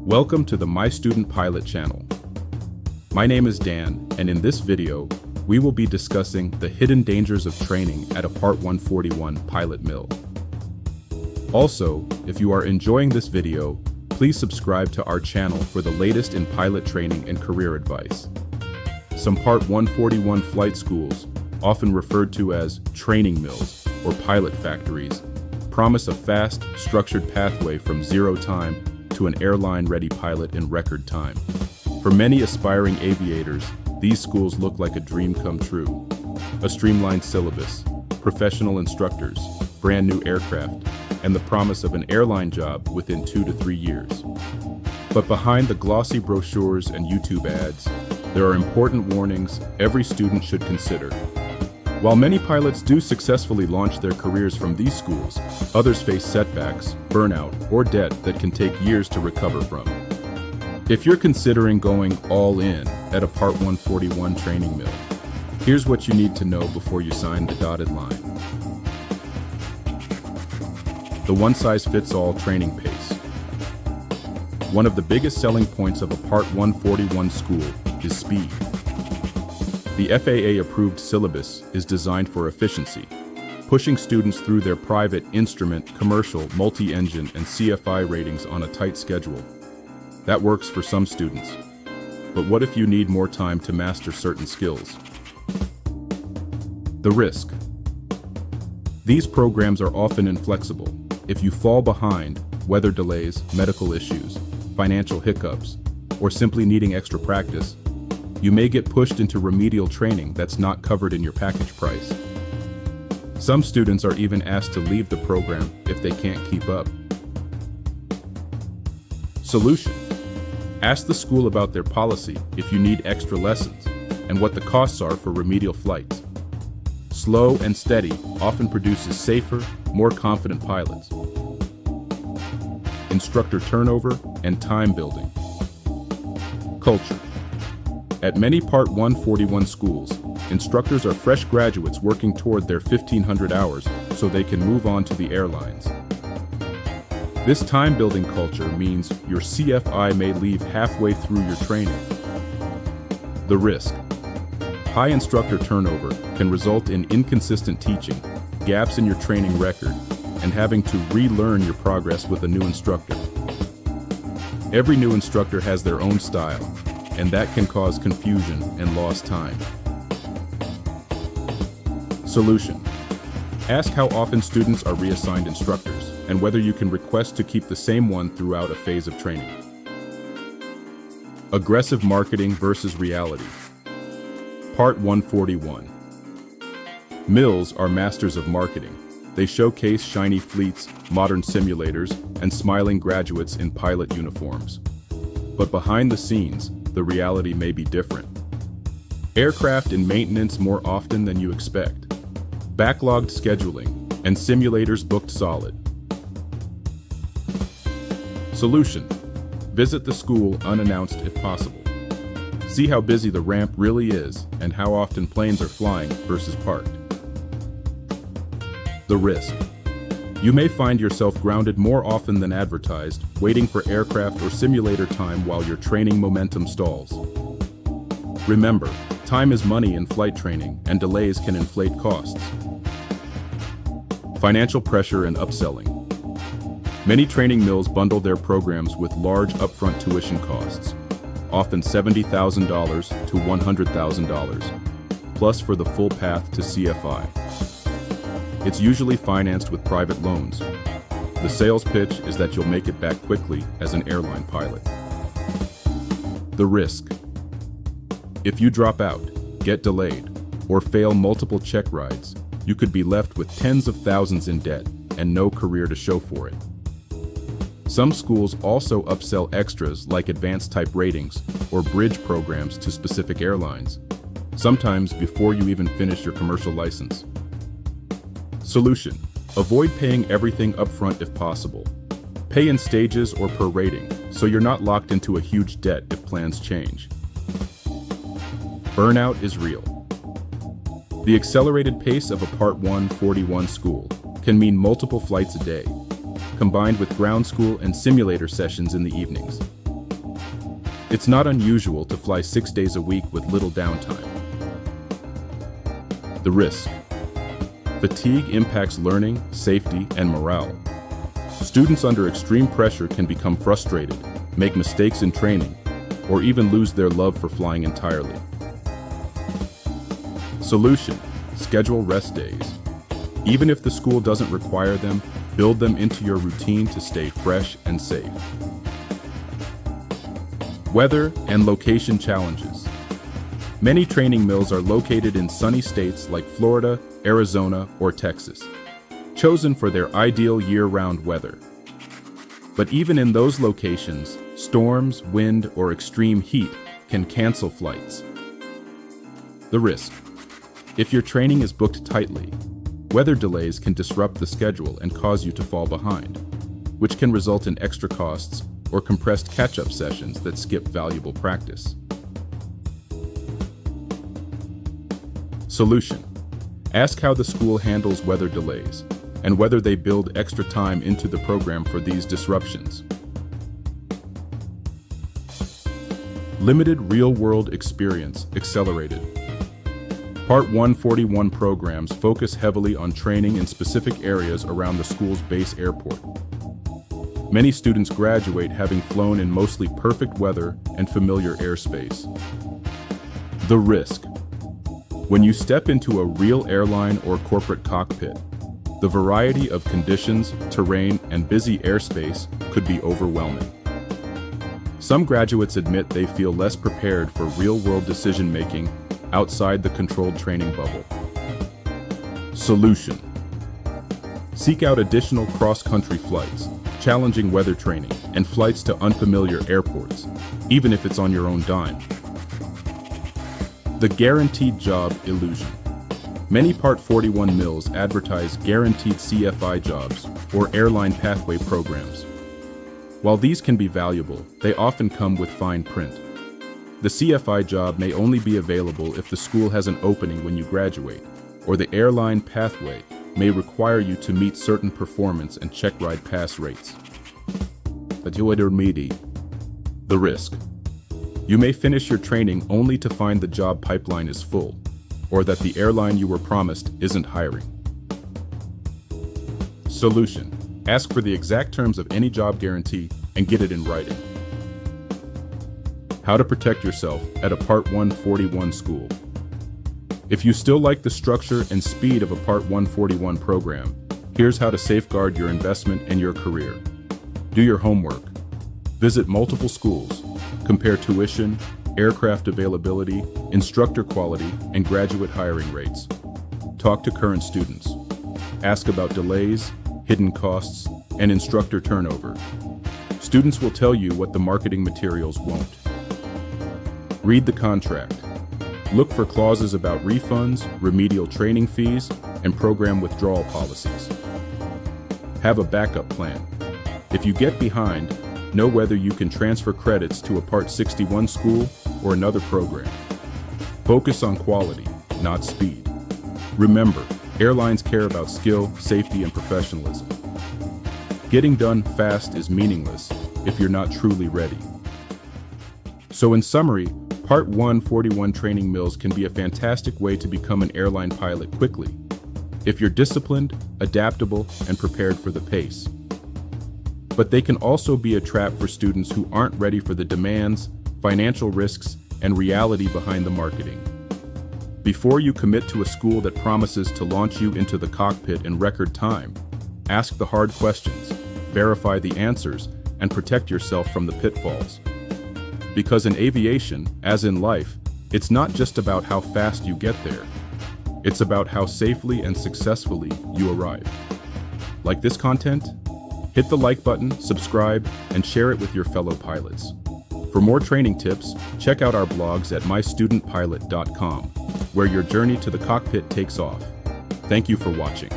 Welcome to the My Student Pilot channel. My name is Dan, and in this video, we will be discussing the hidden dangers of training at a Part 141 pilot mill. Also, if you are enjoying this video, please subscribe to our channel for the latest in pilot training and career advice. Some Part 141 flight schools, often referred to as training mills or pilot factories, promise a fast, structured pathway from zero time to an airline-ready pilot in record time. For many aspiring aviators, these schools look like a dream come true. A streamlined syllabus, professional instructors, brand new aircraft, and the promise of an airline job within 2 to 3 years. But behind the glossy brochures and YouTube ads, there are important warnings every student should consider. While many pilots do successfully launch their careers from these schools, others face setbacks, burnout, or debt that can take years to recover from. If you're considering going all in at a Part 141 training mill, here's what you need to know before you sign the dotted line. The one-size-fits-all training pace. One of the biggest selling points of a Part 141 school is speed. The FAA-approved syllabus is designed for efficiency, pushing students through their private, instrument, commercial, multi-engine, and CFI ratings on a tight schedule. That works for some students. But what if you need more time to master certain skills? The risk. These programs are often inflexible. If you fall behind, weather delays, medical issues, financial hiccups, or simply needing extra practice, you may get pushed into remedial training that's not covered in your package price. Some students are even asked to leave the program if they can't keep up. Solution. Ask the school about their policy if you need extra lessons and what the costs are for remedial flights. Slow and steady often produces safer, more confident pilots. Instructor turnover and time building. Culture. At many Part 141 schools, instructors are fresh graduates working toward their 1,500 hours so they can move on to the airlines. This time-building culture means your CFI may leave halfway through your training. The risk. High instructor turnover can result in inconsistent teaching, gaps in your training record, and having to relearn your progress with a new instructor. Every new instructor has their own style, and that can cause confusion and lost time. Solution. Ask how often students are reassigned instructors and whether you can request to keep the same one throughout a phase of training. Aggressive marketing versus reality. Part 141. Mills are masters of marketing. They showcase shiny fleets, modern simulators, and smiling graduates in pilot uniforms. But behind the scenes, the reality may be different. Aircraft in maintenance more often than you expect. Backlogged scheduling, and simulators booked solid. Solution. Visit the school unannounced if possible. See how busy the ramp really is and how often planes are flying versus parked. The risk. You may find yourself grounded more often than advertised, waiting for aircraft or simulator time while your training momentum stalls. Remember, time is money in flight training, and delays can inflate costs. Financial pressure and upselling. Many training mills bundle their programs with large upfront tuition costs, often $70,000 to $100,000, plus for the full path to CFI. It's usually financed with private loans. The sales pitch is that you'll make it back quickly as an airline pilot. The risk. If you drop out, get delayed, or fail multiple check rides, you could be left with tens of thousands in debt and no career to show for it. Some schools also upsell extras like advanced type ratings or bridge programs to specific airlines, sometimes before you even finish your commercial license. Solution. Avoid paying everything upfront if possible. Pay in stages or per rating, so you're not locked into a huge debt if plans change. Burnout is real. The accelerated pace of a Part 141 school can mean multiple flights a day, combined with ground school and simulator sessions in the evenings. It's not unusual to fly 6 days a week with little downtime. The risk. Fatigue impacts learning, safety, and morale. Students under extreme pressure can become frustrated, make mistakes in training, or even lose their love for flying entirely. Solution: schedule rest days. Even if the school doesn't require them, build them into your routine to stay fresh and safe. Weather and location challenges. Many training mills are located in sunny states like Florida, Arizona, or Texas, chosen for their ideal year-round weather. But even in those locations, storms, wind, or extreme heat can cancel flights. The risk. If your training is booked tightly, weather delays can disrupt the schedule and cause you to fall behind, which can result in extra costs or compressed catch-up sessions that skip valuable practice. Solution: ask how the school handles weather delays and whether they build extra time into the program for these disruptions. Limited real-world experience accelerated. Part 141 programs focus heavily on training in specific areas around the school's base airport. Many students graduate having flown in mostly perfect weather and familiar airspace. The risk. When you step into a real airline or corporate cockpit, the variety of conditions, terrain, and busy airspace could be overwhelming. Some graduates admit they feel less prepared for real-world decision-making outside the controlled training bubble. Solution: seek out additional cross-country flights, challenging weather training, and flights to unfamiliar airports, even if it's on your own dime. The guaranteed job illusion. Many Part 41 mills advertise guaranteed CFI jobs or airline pathway programs. While these can be valuable, they often come with fine print. The CFI job may only be available if the school has an opening when you graduate, or the airline pathway may require you to meet certain performance and check ride pass rates. The risk. You may finish your training only to find the job pipeline is full, or that the airline you were promised isn't hiring. Solution: ask for the exact terms of any job guarantee and get it in writing. How to protect yourself at a Part 141 school. If you still like the structure and speed of a Part 141 program, here's how to safeguard your investment and your career. Do your homework. Visit multiple schools. Compare tuition, aircraft availability, instructor quality, and graduate hiring rates. Talk to current students. Ask about delays, hidden costs, and instructor turnover. Students will tell you what the marketing materials won't. Read the contract. Look for clauses about refunds, remedial training fees, and program withdrawal policies. Have a backup plan. If you get behind, know whether you can transfer credits to a Part 61 school or another program. Focus on quality, not speed. Remember, airlines care about skill, safety, and professionalism. Getting done fast is meaningless if you're not truly ready. So in summary, Part 141 training mills can be a fantastic way to become an airline pilot quickly, if you're disciplined, adaptable, and prepared for the pace. But they can also be a trap for students who aren't ready for the demands, financial risks, and reality behind the marketing. Before you commit to a school that promises to launch you into the cockpit in record time, ask the hard questions, verify the answers, and protect yourself from the pitfalls. Because in aviation, as in life, it's not just about how fast you get there. It's about how safely and successfully you arrive. Like this content? Hit the like button, subscribe, and share it with your fellow pilots. For more training tips, check out our blogs at mystudentpilot.com, where your journey to the cockpit takes off. Thank you for watching.